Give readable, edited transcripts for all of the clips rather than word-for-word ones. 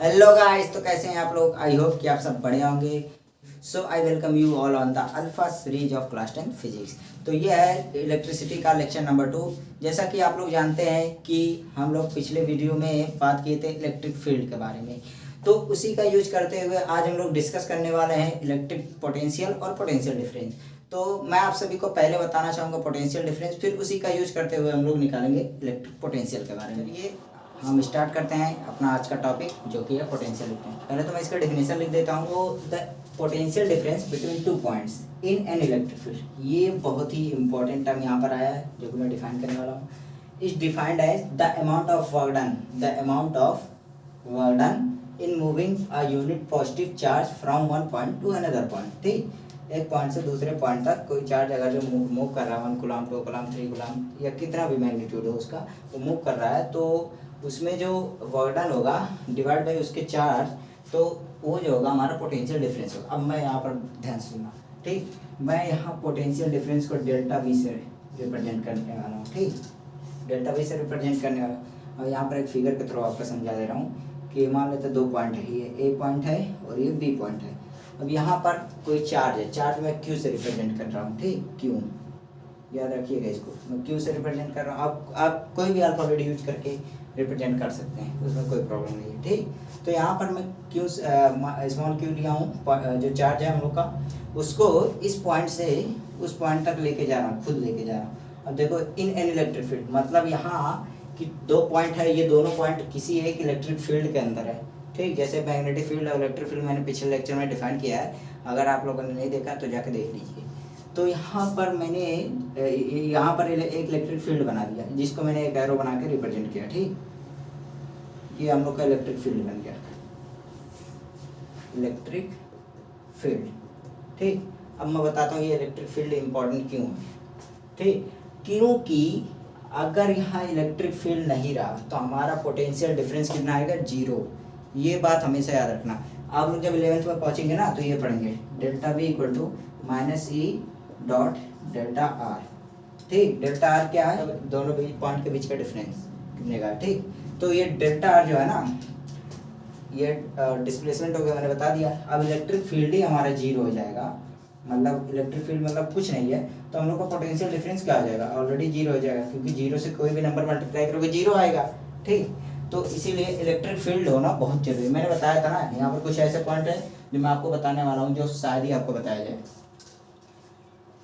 Hello guys, तो कैसे हैं आप लोग। आई होप कि आप सब बढ़िया होंगे। So I welcome you all on the alpha series of class 10 physics. तो ये है इलेक्ट्रिसिटी का लेक्चर नंबर 2। जैसा कि आप लोग जानते हैं कि हम लोग पिछले वीडियो में बात किए थे इलेक्ट्रिक फील्ड के बारे में, तो उसी का यूज करते हुए आज हम लोग डिस्कस करने वाले हैं इलेक्ट्रिक पोटेंशियल और पोटेंशियल डिफरेंस। तो मैं आप सभी को पहले बताना चाहूँगा पोटेंशियल डिफरेंस, फिर उसी का यूज करते हुए हम लोग निकालेंगे इलेक्ट्रिक पोटेंशियल के बारे में। चलिए हम स्टार्ट करते हैं अपना आज का टॉपिक, जो कि है पोटेंशियल डिफरेंस। पहले तो मैं इसका डेफिनेशन लिख देता हूँ। वो the potential difference between two points in an electric field. ये बहुत ही इंपॉर्टेंट टर्म यहाँ पर आया है, जो कि मैं डिफाइन करने वाला हूँ। Is defined as the amount of work done, the amount of work done in moving a unit positive charge from one point to another point. ठीक, एक पॉइंट से दूसरे पॉइंट तक कोई चार्ज अगर जो मूव कर रहा है 1 कूलम 2 कूलम 3 कूलम या कितना भी मैग्नीट्यूड हो उसका, वो मूव कर रहा है, तो उसमें जो वर्क डन होगा डिवाइड बाई उसके चार्ज, तो वो जो होगा हमारा पोटेंशियल डिफरेंस होगा। अब मैं यहाँ पर ध्यान से सुनना। ठीक, मैं यहाँ पोटेंशियल डिफरेंस को डेल्टा वी से रिप्रेजेंट करने वाला हूँ। ठीक, डेल्टा वी से रिप्रेजेंट करने वाला हूँ। और यहाँ पर एक फिगर के थ्रू आपको समझा दे रहा हूँ कि मान लेते 2 पॉइंट है, ये ए पॉइंट है और ये बी पॉइंट है। अब यहाँ पर कोई चार्ज है, चार्ज मैं क्यू से रिप्रेजेंट कर रहा हूँ। ठीक, क्यू याद रखिएगा, इसको मैं क्यू से रिप्रेजेंट कर रहा हूँ। आप कोई भी अल्फाबेट यूज करके रिप्रेजेंट कर सकते हैं, उसमें कोई प्रॉब्लम नहीं है। ठीक, तो यहाँ पर मैं क्यू स्मॉल क्यू लिया हूँ, जो चार्ज है हम लोग का, उसको इस पॉइंट से उस पॉइंट तक लेके जा रहा हूँ, खुद लेके जा रहा हूँ। अब देखो इन एन इलेक्ट्रिक फील्ड, मतलब यहाँ कि 2 पॉइंट है, ये दोनों पॉइंट किसी एक इलेक्ट्रिक फील्ड के अंदर है। ठीक, जैसे मैग्नेटिक फील्ड और इलेक्ट्रिक फील्ड मैंने पिछले लेक्चर में डिफाइन किया है, अगर आप लोगों ने नहीं देखा तो जाके देख लीजिए। तो यहाँ पर मैंने यहाँ पर एक इलेक्ट्रिक फील्ड बना दिया, जिसको मैंने एक एरो बना के रिप्रेजेंट किया। ठीक, ये हम लोग का इलेक्ट्रिक फील्ड बन गया, इलेक्ट्रिक फील्ड। ठीक, अब मैं बताता हूँ ये इलेक्ट्रिक फील्ड इम्पोर्टेंट क्यों है। ठीक, क्योंकि अगर यहाँ इलेक्ट्रिक फील्ड नहीं रहा तो हमारा पोटेंशियल डिफरेंस कितना आएगा, 0। ये बात हमेशा याद रखना। आप लोग जब 11th में पहुँचेंगे ना, तो ये पढ़ेंगे delta V equal to minus E dot delta r. ठीक, डेल्टा आर क्या है, दोनों पॉइंट के बीच का डिफरेंस कितने का। ठीक, तो ये डेल्टा आर जो है ना, ये डिस्प्लेसमेंट हो गया, मैंने बता दिया। अब इलेक्ट्रिक फील्ड ही हमारा 0 हो जाएगा, मतलब इलेक्ट्रिक फील्ड मतलब कुछ नहीं है, तो हम लोग का पोटेंशियल डिफरेंस क्या आ जाएगा, ऑलरेडी 0 हो जाएगा, क्योंकि 0 से कोई भी नंबर मल्टीप्लाई करोगे 0 आएगा। ठीक, तो इसीलिए इलेक्ट्रिक फील्ड होना बहुत जरूरी है। मैंने बताया था ना, यहाँ पर कुछ ऐसे पॉइंट है जो मैं आपको बताने वाला हूँ, जो शायद ही आपको बताया जाए।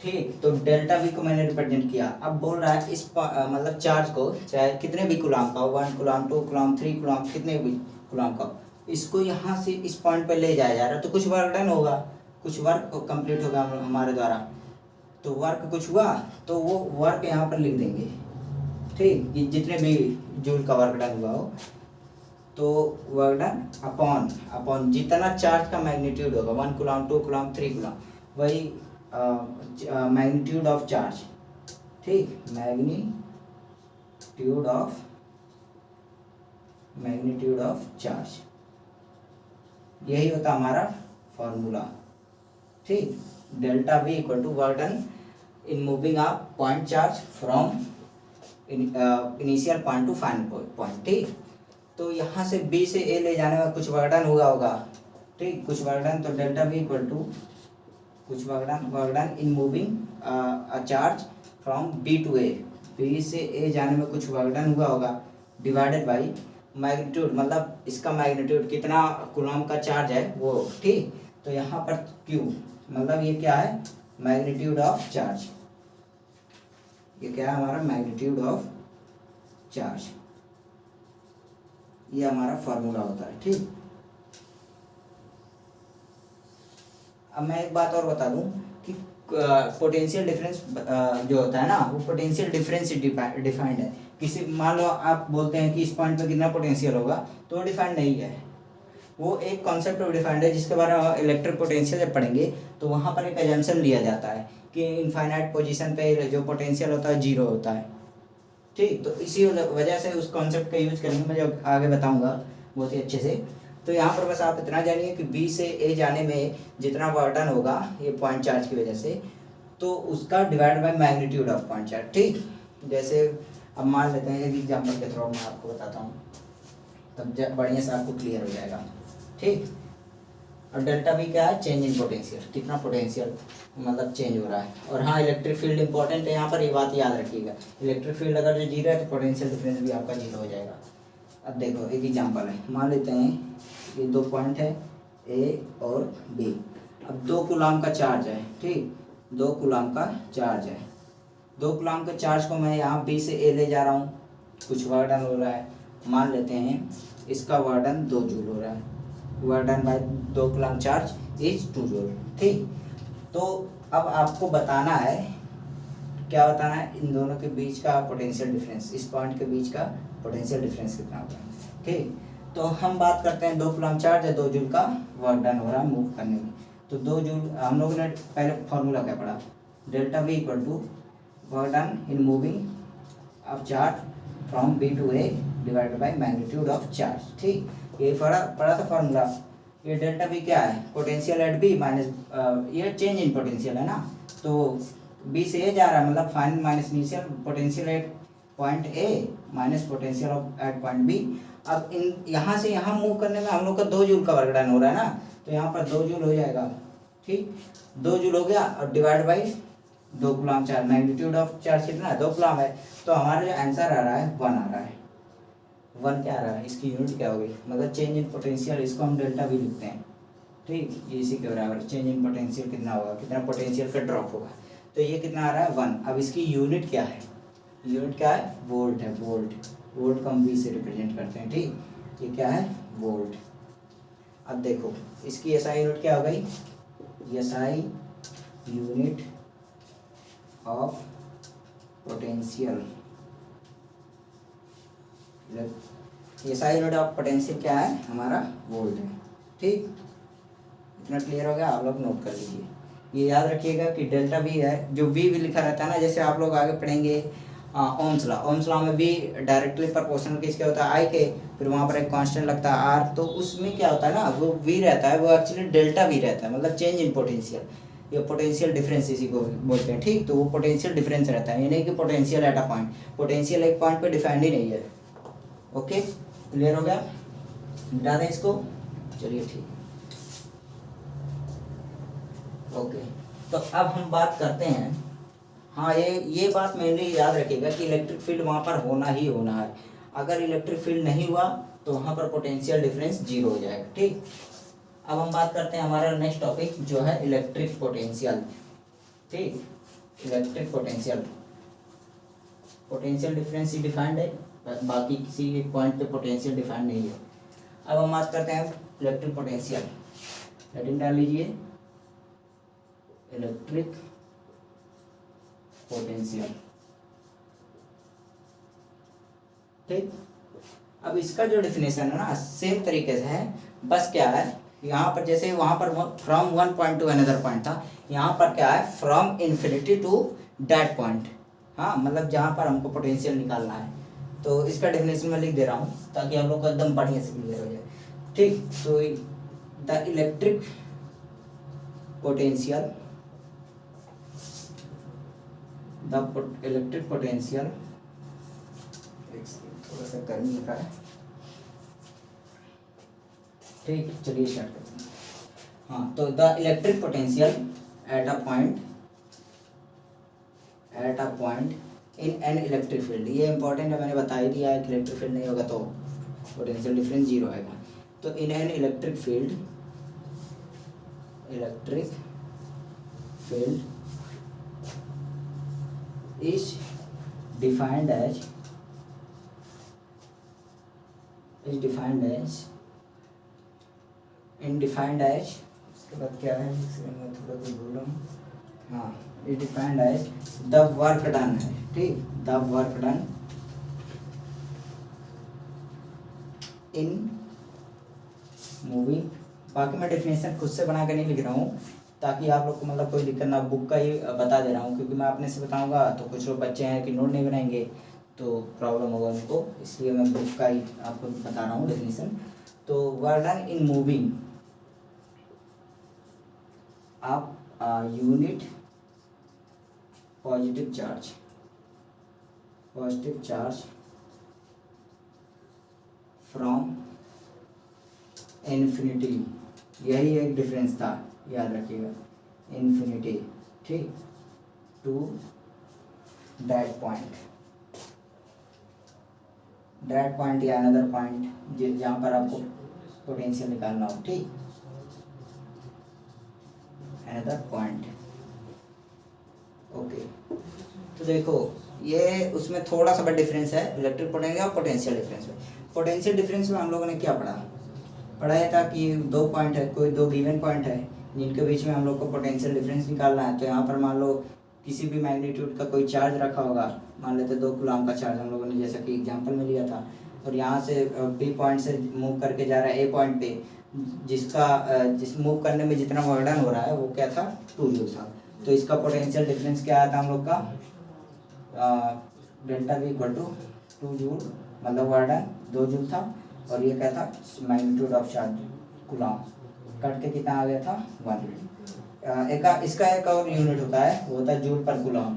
ठीक, तो डेल्टा वी को मैंने रिप्रेजेंट किया। अब बोल रहा है इस मतलब चार्ज को, चाहे कितने भी कूलम का हो, 1 कूलम 2 कूलम 3 कूलम, कितने भी कूलम का, इसको यहाँ से इस पॉइंट पर ले जाया जा रहा है, तो कुछ वर्क डन होगा, कुछ वर्क कंप्लीट होगा हमारे द्वारा। तो वर्क कुछ हुआ, तो वो वर्क यहाँ पर लिख देंगे। ठीक, जितने भी जूल का वर्क डन हुआ हो, तो वर्क डन अपॉन जितना चार्ज का मैग्नीट्यूड होगा, 1 कूलम 2 कूलम 3 कूलम, वही मैग्नीट्यूड ऑफ चार्ज। ठीक, मैग्नीट्यूड ऑफ चार्ज, यही होता हमारा फॉर्मूला। ठीक, delta V equal to work done in moving a point charge from initial point to final point. ठीक, तो यहाँ से बी से ए ले जाने में कुछ वर्क डन हुआ होगा। ठीक, कुछ वर्क डन, तो डेल्टा वी इक्वल टू कुछ work done in moving a charge from B to A, B से ए जाने में कुछ वर्क डन हुआ होगा, डिवाइडेड बाई मैग्नीट्यूड, मतलब इसका मैग्नीट्यूड कितना कूलम का चार्ज है वो। ठीक, तो यहाँ पर क्यू मतलब ये क्या है, मैग्नीट्यूड ऑफ चार्ज। ये क्या है हमारा, मैग्नीट्यूड ऑफ चार्ज, ये हमारा फॉर्मूला होता है। ठीक, अब मैं एक बात और बता दूं कि पोटेंशियल डिफरेंस जो होता है ना, वो पोटेंशियल डिफरेंस डिफाइंड है। किसी मान लो आप बोलते हैं कि इस पॉइंट पे कितना पोटेंशियल होगा, तो वो डिफाइंड नहीं है, वो एक कॉन्सेप्ट डिफाइंड है, जिसके बारे में इलेक्ट्रिक पोटेंशियल जब पढ़ेंगे तो वहाँ पर एक एजम्पशन लिया जाता है कि इनफाइनाइट पोजीशन पे जो पोटेंशियल होता है 0 होता है। ठीक, तो इसी वजह से उस कॉन्सेप्ट का यूज करेंगे, मैं जब आगे बताऊँगा बहुत ही अच्छे से। तो यहाँ पर बस आप इतना जानिए कि बी से ए जाने में जितना वर्क डन होगा ये पॉइंट चार्ज की वजह से, तो उसका divide by magnitude of point charge. ठीक, जैसे अब मान लेते हैं एक एग्जांपल के थ्रू मैं आपको बताता हूँ। तब बढ़िया से आपको क्लियर हो जाएगा। ठीक। और डेल्टा वी क्या है, चेंज इन पोटेंशियल, कितना पोटेंशियल मतलब चेंज हो रहा है। और हाँ, इलेक्ट्रिक फील्ड इंपॉर्टेंट है यहाँ पर, ये बात याद रखिएगा। इलेक्ट्रिक फील्ड अगर जो जीरो है तो पोटेंशियल डिफरेंस भी आपका जीरो हो जाएगा। अब देखो एक एग्जांपल है, मान लेते हैं ये 2 पॉइंट है ए और बी। अब 2 कूलाम का चार्ज है, ठीक, 2 कूलाम का चार्ज है। 2 कूलाम के चार्ज को मैं यहाँ बी से ए ले जा रहा हूँ, कुछ वर्डन हो रहा है, मान लेते हैं इसका वर्डन 2 जूल हो रहा है। Work done by 2 coulomb charge is 2 joule. ठीक। तो अब आपको बताना है, क्या बताना है, इन दोनों के बीच का पोटेंशियल डिफरेंस, इस पॉइंट के बीच का पोटेंशियल डिफरेंस कितना होगा। ठीक। तो हम बात करते हैं 2 कूलम चार्ज है, 2 जूल का वर्क डन हो रहा है मूव करने में। तो 2 जूल, हम लोगों ने पहले फॉर्मूला क्या पढ़ा, delta V equal to work done in moving of charge from B to A divided by magnitude of charge. ठीक, ये पढ़ा था फॉर्मूला। ये डेल्टा वी क्या है, पोटेंशियल एट बी माइनस, ये चेंज इन पोटेंशियल है ना, तो बी से ए जा रहा है, मतलब final minus initial potential at point A minus potential of at point B. अब इन यहाँ से यहाँ मूव करने में हम लोग का 2 जूल का वर्क डन हो रहा है ना, तो यहाँ पर 2 जूल हो जाएगा। ठीक, 2 जूल हो गया और divide by 2 coulomb charge, magnitude of charge कितना है, 2 कूलम है, तो हमारा जो आंसर आ रहा है 1 आ रहा है। 1 क्या आ रहा है, इसकी यूनिट क्या होगी, मतलब चेंज इन पोटेंशियल, इसको हम डेल्टा भी लिखते हैं। ठीक, ये इसी के बराबर चेंज इन पोटेंशियल कितना होगा, कितना पोटेंशियल का ड्रॉप होगा, तो ये कितना आ रहा है 1। अब इसकी यूनिट क्या है, यूनिट क्या है, वोल्ट है, वोल्ट। वोल्ट को हम वी से रिप्रेजेंट करते हैं। ठीक, ये क्या है, वोल्ट। अब देखो इसकी एसआई यूनिट क्या हो गई, SI unit of potential, SI unit of potential क्या है हमारा, वोल्ट है। ठीक, इतना क्लियर हो गया, आप लोग नोट कर लीजिए। ये याद रखिएगा कि डेल्टा वी है, जो वी भी लिखा रहता है ना, जैसे आप लोग आगे पढ़ेंगे ओम्स लॉ, ओम्स लॉ में वी डायरेक्टली प्रोपोर्शनल किसके होता है, आई के, फिर वहाँ पर एक कांस्टेंट लगता है आर, तो उसमें क्या होता है ना, वो वी रहता है, वो एक्चुअली डेल्टा वी रहता है, मतलब चेंज इन पोटेंशियल, ये पोटेंशियल डिफरेंस इसी को बोलते हैं। ठीक, तो वो पोटेंशियल डिफरेंस रहता है, ये नहीं कि potential at a point, potential एक पॉइंट पर डिफाइंड ही नहीं है। ओके, क्लियर हो गया, मिटा दें इसको, चलिए ठीक। ओके, तो अब हम बात करते हैं, हाँ ये बात मेनली याद रखिएगा कि इलेक्ट्रिक फील्ड वहाँ पर होना ही होना है। अगर इलेक्ट्रिक फील्ड नहीं हुआ तो वहाँ पर पोटेंशियल डिफरेंस जीरो हो जाएगा। ठीक, अब हम बात करते हैं हमारा नेक्स्ट टॉपिक जो है इलेक्ट्रिक पोटेंशियल। ठीक, इलेक्ट्रिक पोटेंशियल, पोटेंशियल डिफरेंस ही डिफाइंड है, बाकी किसी एक पॉइंट पे पोटेंशियल डिफाइंड नहीं है। अब हम बात करते हैं इलेक्ट्रिक पोटेंशियल, हेडिंग डाल लीजिए इलेक्ट्रिक पोटेंशियल। ठीक, अब इसका जो डेफिनेशन है ना सेम तरीके से है, बस क्या है यहाँ पर जैसे वहाँ पर from one point to another point था, यहाँ पर क्या है from infinity to that point. हाँ, मतलब जहाँ पर हमको पोटेंशियल निकालना है, तो इसका डेफिनेशन मैं लिख दे रहा हूँ ताकि आप लोग को एकदम बढ़िया से क्लियर हो जाए। ठीक, तो the electric potential, the electric potential, थोड़ा सा गर्मी का है। ठीक, चलिए स्टार्ट करते हैं। हाँ, तो the electric potential at a point in an electric field, ये इंपॉर्टेंट है, मैंने बता ही दिया है कि इलेक्ट्रिक फील्ड नहीं होगा तो पोटेंशियल डिफरेंस जीरो आएगा। तो in an electric field is defined as उसके बाद क्या है, मैं थोड़ा कुछ बोल रहा हूँ। हाँ, is defined as the work done है। ठीक, the work done in moving, बाकी मैं डेफिनेशन खुद से बना के नहीं लिख रहा हूँ ताकि आप लोग को मतलब कोई दिक्कत ना, बुक का ही बता दे रहा हूँ, क्योंकि मैं अपने से बताऊँगा तो कुछ लोग बच्चे हैं कि नोट नहीं बनाएंगे तो प्रॉब्लम होगा उनको, इसलिए मैं बुक का ही आपको बता रहा हूँ डेफिनेशन। तो वर्क डन इन मूविंग आप unit positive charge from infinity, यही एक डिफरेंस था, याद रखिएगा, इन्फिनिटी, ठीक, टू दैट पॉइंट या अनदर पॉइंट जहाँ पर आपको पोटेंशियल निकालना हो, ठीक, अनदर पॉइंट। ओके, तो देखो ये उसमें थोड़ा सा बड़ा डिफरेंस है इलेक्ट्रिक पोटेंशियल और पोटेंशियल डिफरेंस में। पोटेंशियल डिफरेंस में हम लोगों ने क्या पढ़ाया था कि दो पॉइंट है, कोई दो गिवन पॉइंट है जिनके बीच में हम लोग को पोटेंशियल डिफरेंस निकालना है। तो यहाँ पर मान लो किसी भी मैग्नीट्यूड का कोई चार्ज रखा होगा, मान लेते 2 कूलम का चार्ज हम लोगों ने जैसा कि एग्जांपल में लिया था, और यहाँ से बी पॉइंट से मूव करके जा रहा है ए पॉइंट पे, जिस मूव करने में जितना वर्डन हो रहा है वो क्या था, 2 जूल था। तो इसका पोटेंशियल डिफरेंस क्या आया था हम लोग का, delta V equal to 2 joule, मतलब वर्डन 2 जूल था, और ये क्या था, magnitude of charge coulomb, cut के कितना आ गया था, 1। इसका एक और यूनिट होता है, वो होता है जूल पर कूलम,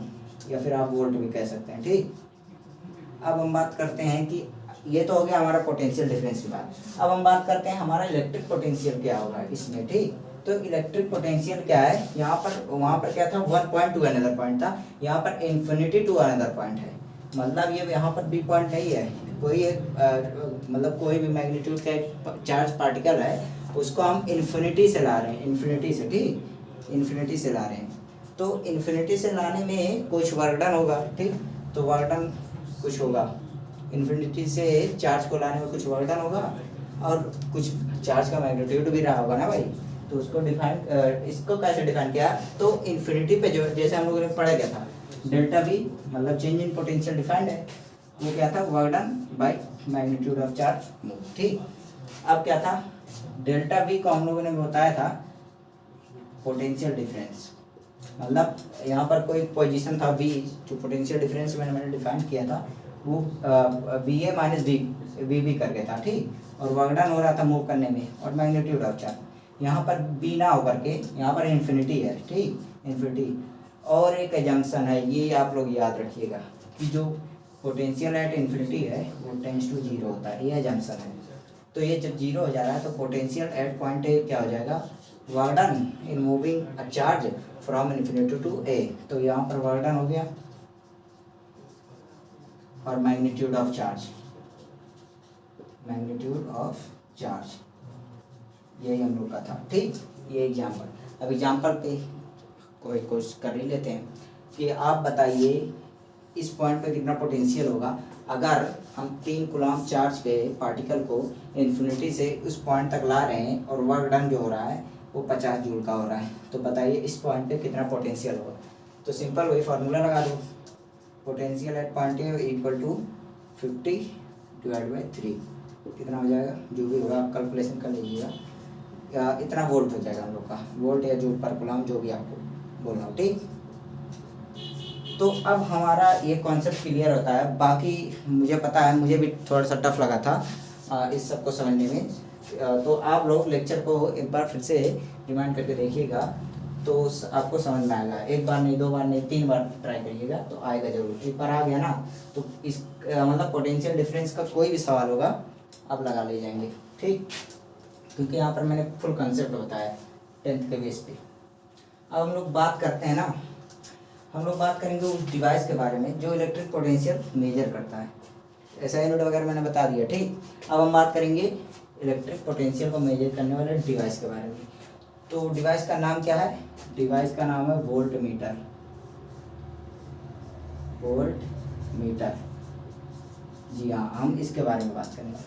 या फिर आप वोल्ट भी कह सकते हैं, ठीक। अब हम बात करते हैं कि ये तो हो गया हमारा पोटेंशियल डिफरेंस की बात। अब हम बात करते हैं हमारा इलेक्ट्रिक पोटेंशियल क्या होगा इसमें, ठीक। तो इलेक्ट्रिक पोटेंशियल क्या है, यहाँ पर वहाँ पर क्या था, 1 पॉइंट टू अनदर पॉइंट था, यहाँ पर इन्फिनिटी टू अनदर पॉइंट है। मतलब ये यहाँ पर बी पॉइंट नहीं है, कोई एक मतलब कोई भी मैग्नीट्यूड का चार्ज पार्टिकल है, उसको हम इन्फिनिटी से ला रहे हैं, इन्फिनिटी से, ठीक, इन्फिनिटी से ला रहे हैं। तो इन्फिनिटी से लाने में कुछ वर्क डन होगा, ठीक, तो वर्क डन कुछ होगा, इन्फिनिटी से चार्ज को लाने में कुछ वर्क डन होगा, और कुछ चार्ज का मैग्नीट्यूड भी रहा होगा ना भाई। तो उसको डिफाइन, इसको कैसे डिफाइन किया, तो इन्फिनिटी पे जो जैसे हम लोगों ने पढ़ा गया था, डेल्टा वी मतलब चेंज इन पोटेंशियल डिफाइंड है, वो क्या था, work done by magnitude of charge move, ठीक। अब क्या था, डेल्टा वी को हम लोगों ने बताया था पोटेंशियल डिफरेंस, मतलब यहाँ पर कोई पोजीशन था वी, जो पोटेंशियल डिफरेंस मैंने डिफाइन किया था, वो V A minus V B करके था, ठीक, और वर्क डन हो रहा था मूव करने में, और मैग्नीट्यूड ऑफ चार्ज यहाँ पर बी ना होकर के यहाँ पर इन्फिनिटी है, ठीक, इन्फिनिटी। और एक एजम्पशन है, ये आप लोग याद रखिएगा कि जो पोटेंशियल एट इन्फिनिटी है वो टेंड्स टू 0 होता है, ये एजम्पशन है। तो ये जब 0 हो जा रहा है तो पोटेंशियल एट पॉइंट ए क्या हो जाएगा, work done in moving a charge from infinity to A, तो यहाँ पर वर्क डन हो गया, और मैग्नीट्यूड ऑफ चार्ज, यही हम लोग का था, ठीक। ये एग्जाम्पल, अब एग्जाम्पल पे कोई कोशिश कर ही लेते हैं कि आप बताइए इस पॉइंट पे कितना पोटेंशियल होगा अगर हम 3 कूलम चार्ज के पार्टिकल को इन्फिनिटी से उस पॉइंट तक ला रहे हैं, और वर्क डन जो हो रहा है वो 50 जूल का हो रहा है। तो बताइए इस पॉइंट पे कितना पोटेंशियल होगा। तो सिंपल वही फार्मूला लगा दो, potential at point A equal to 50 divide by 3, कितना हो जाएगा, जो भी होगा आप कैलकुलेशन कर लीजिएगा, या इतना वोल्ट हो जाएगा हम लोग का, वोल्ट या जूल पर कूलम जो भी आपको बोलना हो, ठीक। तो अब हमारा ये कॉन्सेप्ट क्लियर होता है। बाकी मुझे पता है, मुझे भी थोड़ा सा टफ लगा था इस सब को समझने में, तो आप लोग लेक्चर को एक बार फिर से रिमाइंड करके देखिएगा, तो आपको समझ में आएगा। एक बार नहीं, 2 बार नहीं, 3 बार ट्राई करिएगा तो आएगा जरूर। एक बार आ गया ना तो इस मतलब पोटेंशियल डिफरेंस का कोई भी सवाल होगा आप लगा ले जाएंगे, ठीक, क्योंकि यहाँ पर मैंने फुल कंसेप्ट बताया 10th के बेस पे। अब हम लोग बात करते हैं ना, हम लोग बात करेंगे उस डिवाइस के बारे में जो इलेक्ट्रिक पोटेंशियल मेजर करता है। ऐसा यूनिट वगैरह मैंने बता दिया, ठीक। अब हम बात करेंगे इलेक्ट्रिक पोटेंशियल को मेजर करने वाले डिवाइस के बारे में। तो डिवाइस का नाम क्या है, डिवाइस का नाम है वोल्ट मीटर, वोल्ट मीटर, जी हाँ, हम इसके बारे में बात करेंगे।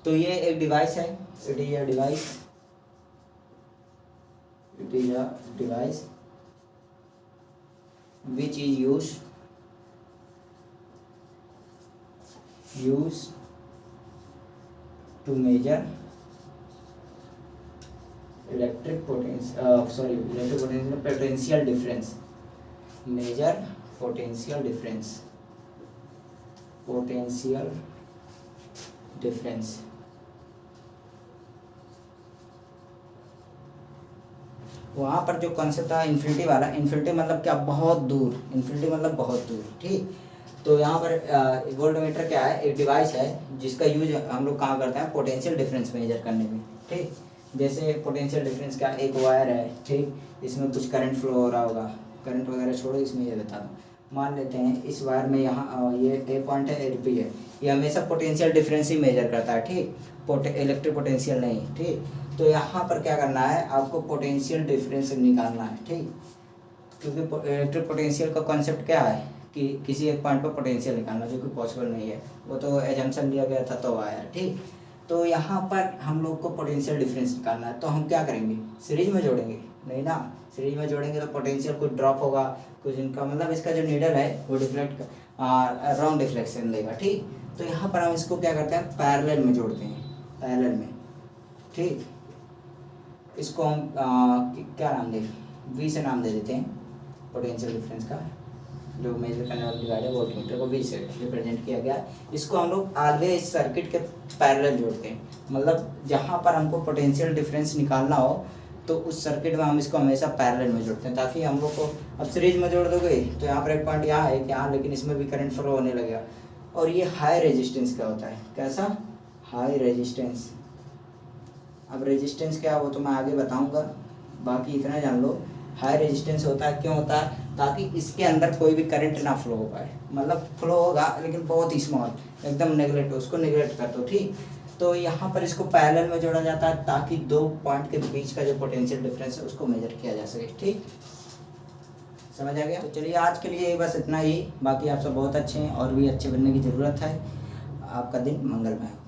तो ये एक डिवाइस है, it is a device which is used to measure potential difference, measure potential difference। वहाँ पर जो कॉन्सेप्ट था इन्फिनिटी वाला, इन्फिनिटी मतलब क्या, बहुत दूर, इन्फिनिटी मतलब बहुत दूर, ठीक। तो यहाँ पर वोल्टमीटर क्या है, एक डिवाइस है जिसका यूज हम लोग कहाँ करते हैं, पोटेंशियल डिफरेंस मेजर करने में। ठीक, जैसे पोटेंशियल डिफरेंस का एक वायर है, ठीक, इसमें कुछ करंट फ्लो हो रहा होगा, करंट वगैरह छोड़ो, इसमें ये बता दूँ। मान लेते हैं इस वायर में यहाँ ये ए पॉइंट है, ए पी है, ये हमेशा पोटेंशियल डिफरेंस ही मेजर करता है। ठीक, इलेक्ट्रिक पोटेंशियल नहीं। ठीक, तो यहाँ पर क्या करना है, आपको पोटेंशियल डिफरेंस निकालना है। ठीक, क्योंकि इलेक्ट्रिक पोटेंशियल का कॉन्सेप्ट क्या है कि किसी एक पॉइंट पर पोटेंशियल निकालना, जो कि पॉसिबल नहीं है, वो तो एजम्पशन लिया गया था तो आया। ठीक, तो यहाँ पर हम लोग को पोटेंशियल डिफरेंस निकालना है, तो हम क्या करेंगे, सीरीज में जोड़ेंगे, नहीं ना, सीरीज में जोड़ेंगे तो पोटेंशियल कुछ ड्रॉप होगा, कुछ इनका मतलब इसका जो नीडल है वो डिफ्लेक्ट रॉन्ग डिफ्लेक्शन देगा। ठीक, तो यहाँ पर हम इसको क्या करते हैं, पैरेलल में जोड़ते हैं, पैरेलल में। ठीक, इसको हम क्या नाम दें, वी से नाम दे देते हैं, पोटेंशियल डिफरेंस का जो मेजर करने वाला डिवाइड है वोल्टमीटर को वी से रिप्रेजेंट किया गया। इसको हम लोग ऑलवेज सर्किट के पैरेलल जोड़ते हैं, मतलब जहाँ पर हमको पोटेंशियल डिफरेंस निकालना हो तो उस सर्किट में हम इसको हमेशा पैरेलल में जोड़ते हैं, ताकि हम लोग को, अब सीरीज में जोड़ दोगे तो यहाँ पर एक पॉइंट यहाँ है यहाँ, लेकिन इसमें भी करंट फ्लो होने लगेगा। और ये हाई रेजिस्टेंस का होता है, कैसा, हाई रेजिस्टेंस। अब रेजिस्टेंस क्या है वो तो मैं आगे बताऊंगा, बाकी इतना जान लो। हाई रेजिस्टेंस होता है, क्यों होता है, ताकि इसके अंदर कोई भी करंट ना फ्लो हो पाए, मतलब फ्लो होगा लेकिन बहुत ही स्मॉल, एकदम नेगलेक्ट, उसको नेगलेक्ट कर दो। ठीक, तो यहाँ पर इसको पैरेलल में जोड़ा जाता है ताकि दो पॉइंट के बीच का जो पोटेंशियल डिफरेंस है उसको मेजर किया जा सके। ठीक, समझ आ गया। तो चलिए आज के लिए बस इतना ही, बाकी आप सब बहुत अच्छे हैं और भी अच्छे बनने की ज़रूरत है। आपका दिन मंगलमय हो।